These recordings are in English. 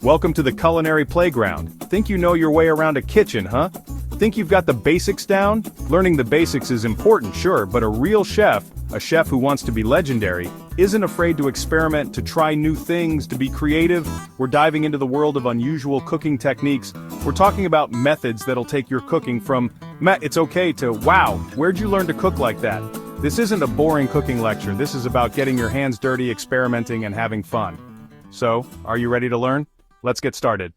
Welcome to the culinary playground. Think you know your way around a kitchen, huh? Think you've got the basics down? Learning the basics is important, sure, but a real chef, a chef who wants to be legendary, isn't afraid to experiment, to try new things, to be creative. We're diving into the world of unusual cooking techniques. We're talking about methods that'll take your cooking from, it's okay, to, wow, where'd you learn to cook like that? This isn't a boring cooking lecture. This is about getting your hands dirty, experimenting, and having fun. So, are you ready to learn? Let's get started.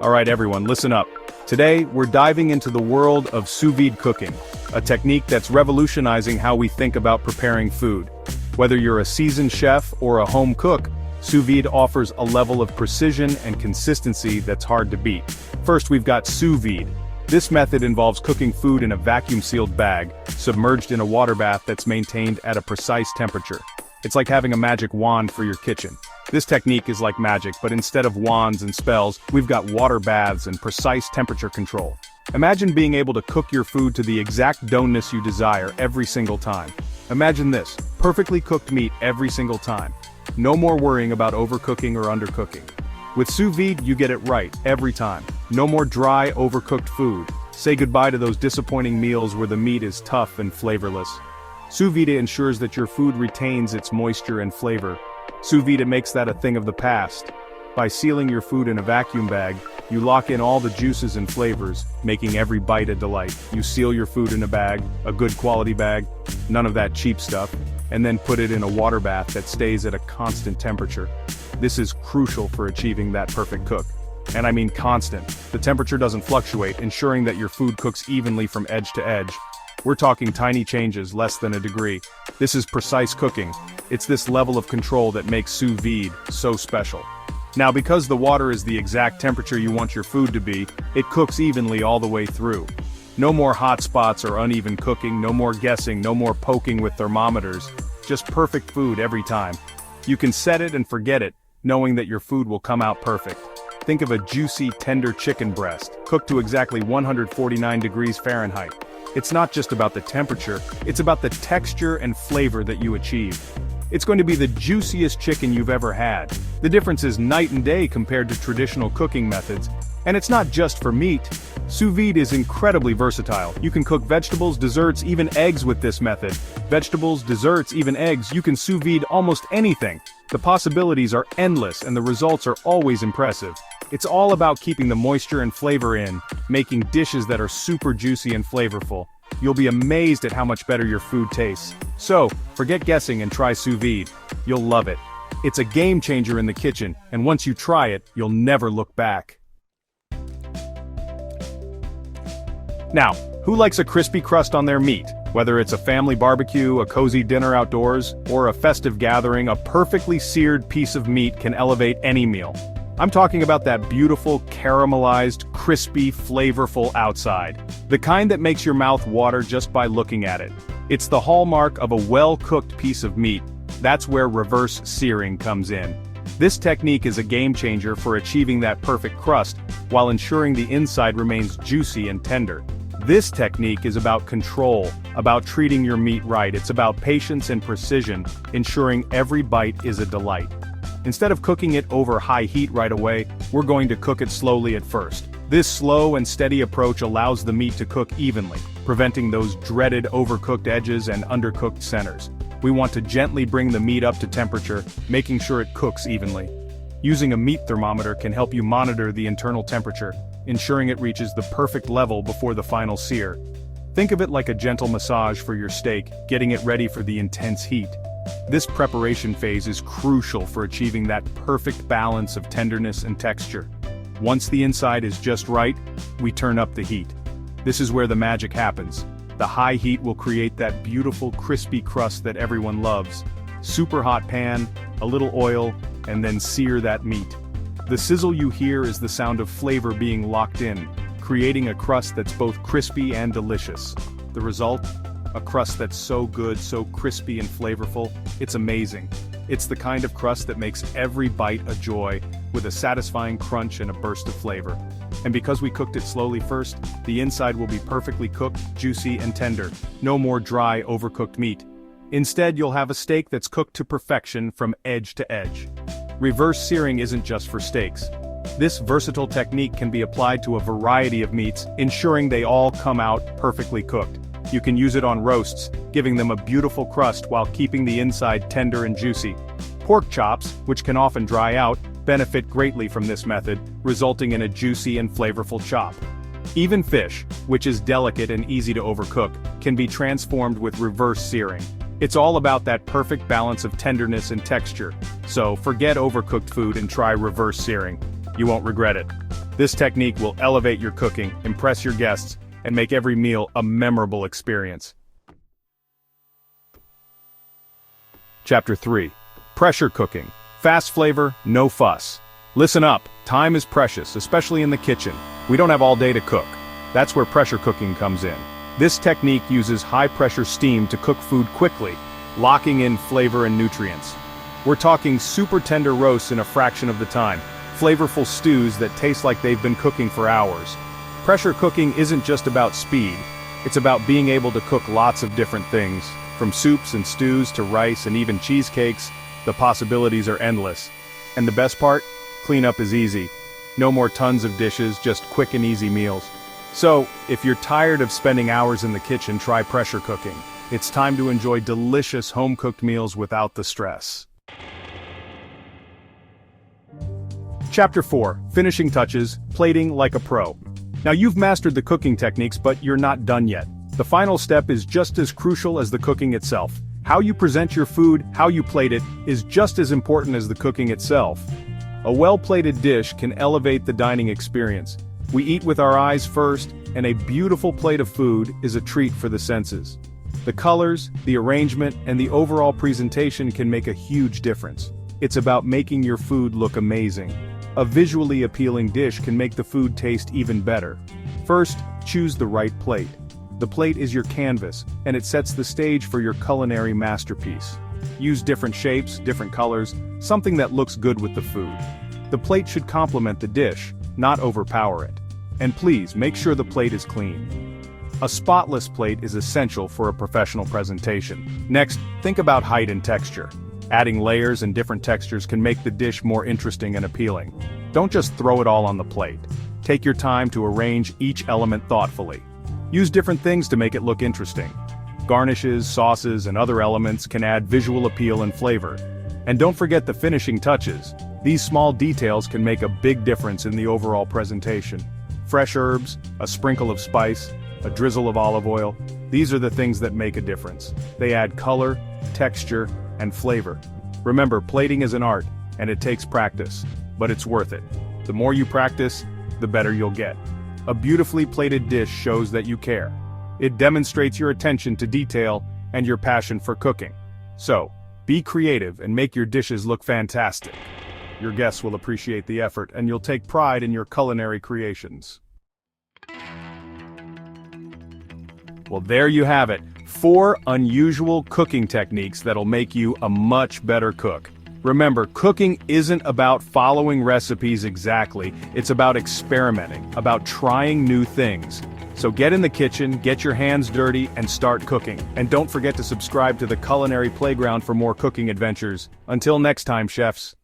Alright everyone, listen up. Today, we're diving into the world of sous vide cooking, a technique that's revolutionizing how we think about preparing food. Whether you're a seasoned chef or a home cook, sous vide offers a level of precision and consistency that's hard to beat. First, we've got sous vide. This method involves cooking food in a vacuum-sealed bag, submerged in a water bath that's maintained at a precise temperature. It's like having a magic wand for your kitchen. This technique is like magic, but instead of wands and spells, we've got water baths and precise temperature control. Imagine being able to cook your food to the exact doneness you desire every single time. Imagine this, perfectly cooked meat every single time. No more worrying about overcooking or undercooking. With sous vide, you get it right every time. No more dry, overcooked food. Say goodbye to those disappointing meals where the meat is tough and flavorless. Sous vide ensures that your food retains its moisture and flavor. Sous vide makes that a thing of the past. By sealing your food in a vacuum bag, you lock in all the juices and flavors, making every bite a delight. You seal your food in a bag, a good quality bag, none of that cheap stuff, and then put it in a water bath that stays at a constant temperature. This is crucial for achieving that perfect cook. And I mean constant. The temperature doesn't fluctuate, ensuring that your food cooks evenly from edge to edge. We're talking tiny changes, less than a degree. This is precise cooking. It's this level of control that makes sous vide so special. Now, because the water is the exact temperature you want your food to be, it cooks evenly all the way through. No more hot spots or uneven cooking, no more guessing, no more poking with thermometers. Just perfect food every time. You can set it and forget it, knowing that your food will come out perfect. Think of a juicy, tender chicken breast, cooked to exactly 149 degrees Fahrenheit. It's not just about the temperature, it's about the texture and flavor that you achieve. It's going to be the juiciest chicken you've ever had. The difference is night and day compared to traditional cooking methods. And it's not just for meat. Sous vide is incredibly versatile. You can cook vegetables, desserts, even eggs with this method. Vegetables, desserts, even eggs, you can sous vide almost anything. The possibilities are endless and the results are always impressive. It's all about keeping the moisture and flavor in, making dishes that are super juicy and flavorful. You'll be amazed at how much better your food tastes. So, forget guessing and try sous vide. You'll love it. It's a game changer in the kitchen, and once you try it, you'll never look back. Now, who likes a crispy crust on their meat? Whether it's a family barbecue, a cozy dinner outdoors, or a festive gathering, a perfectly seared piece of meat can elevate any meal. I'm talking about that beautiful, caramelized, crispy, flavorful outside. The kind that makes your mouth water just by looking at it. It's the hallmark of a well-cooked piece of meat. That's where reverse searing comes in. This technique is a game changer for achieving that perfect crust, while ensuring the inside remains juicy and tender. This technique is about control, about treating your meat right. It's about patience and precision, ensuring every bite is a delight. Instead of cooking it over high heat right away, we're going to cook it slowly at first. This slow and steady approach allows the meat to cook evenly, preventing those dreaded overcooked edges and undercooked centers. We want to gently bring the meat up to temperature, making sure it cooks evenly. Using a meat thermometer can help you monitor the internal temperature, ensuring it reaches the perfect level before the final sear. Think of it like a gentle massage for your steak, getting it ready for the intense heat. This preparation phase is crucial for achieving that perfect balance of tenderness and texture. Once the inside is just right, we turn up the heat. This is where the magic happens. The high heat will create that beautiful crispy crust that everyone loves. Super hot pan, a little oil, and then sear that meat. The sizzle you hear is the sound of flavor being locked in, creating a crust that's both crispy and delicious. The result? A crust that's so good, so crispy and flavorful, it's amazing. It's the kind of crust that makes every bite a joy, with a satisfying crunch and a burst of flavor. And because we cooked it slowly first, the inside will be perfectly cooked, juicy and tender. No more dry, overcooked meat. Instead, you'll have a steak that's cooked to perfection from edge to edge. Reverse searing isn't just for steaks. This versatile technique can be applied to a variety of meats, ensuring they all come out perfectly cooked. You can use it on roasts, giving them a beautiful crust while keeping the inside tender and juicy. Pork chops, which can often dry out, benefit greatly from this method, resulting in a juicy and flavorful chop. Even fish, which is delicate and easy to overcook, can be transformed with reverse searing. It's all about that perfect balance of tenderness and texture. So forget overcooked food and try reverse searing. You won't regret it. This technique will elevate your cooking, impress your guests, and make every meal a memorable experience. Chapter 3. Pressure cooking. Fast flavor, no fuss. Listen up, time is precious, especially in the kitchen. We don't have all day to cook. That's where pressure cooking comes in. This technique uses high-pressure steam to cook food quickly, locking in flavor and nutrients. We're talking super tender roasts in a fraction of the time, flavorful stews that taste like they've been cooking for hours. Pressure cooking isn't just about speed, it's about being able to cook lots of different things. From soups and stews to rice and even cheesecakes, the possibilities are endless. And the best part? Cleanup is easy. No more tons of dishes, just quick and easy meals. So, if you're tired of spending hours in the kitchen, try pressure cooking. It's time to enjoy delicious home-cooked meals without the stress. Chapter 4. Finishing touches, plating like a pro. Now you've mastered the cooking techniques, but you're not done yet. The final step is just as crucial as the cooking itself. How you present your food, how you plate it, is just as important as the cooking itself. A well-plated dish can elevate the dining experience. We eat with our eyes first, and a beautiful plate of food is a treat for the senses. The colors, the arrangement, and the overall presentation can make a huge difference. It's about making your food look amazing. A visually appealing dish can make the food taste even better. First, choose the right plate. The plate is your canvas, and it sets the stage for your culinary masterpiece. Use different shapes, different colors, something that looks good with the food. The plate should complement the dish, not overpower it. And please, make sure the plate is clean. A spotless plate is essential for a professional presentation. Next, think about height and texture. Adding layers and different textures can make the dish more interesting and appealing. Don't just throw it all on the plate. Take your time to arrange each element thoughtfully. Use different things to make it look interesting. Garnishes, sauces, and other elements can add visual appeal and flavor. And don't forget the finishing touches. These small details can make a big difference in the overall presentation. Fresh herbs, a sprinkle of spice, a drizzle of olive oil, these are the things that make a difference. They add color, texture, and flavor. Remember, plating is an art, and it takes practice, but it's worth it. The more you practice, the better you'll get. A beautifully plated dish shows that you care. It demonstrates your attention to detail and your passion for cooking. So, be creative and make your dishes look fantastic. Your guests will appreciate the effort, and you'll take pride in your culinary creations. Well, there you have it. 4 unusual cooking techniques that'll make you a much better cook. Remember, cooking isn't about following recipes exactly, it's about experimenting, about trying new things. So get in the kitchen, get your hands dirty, and start cooking. And don't forget to subscribe to the Culinary Playground for more cooking adventures. Until next time, chefs.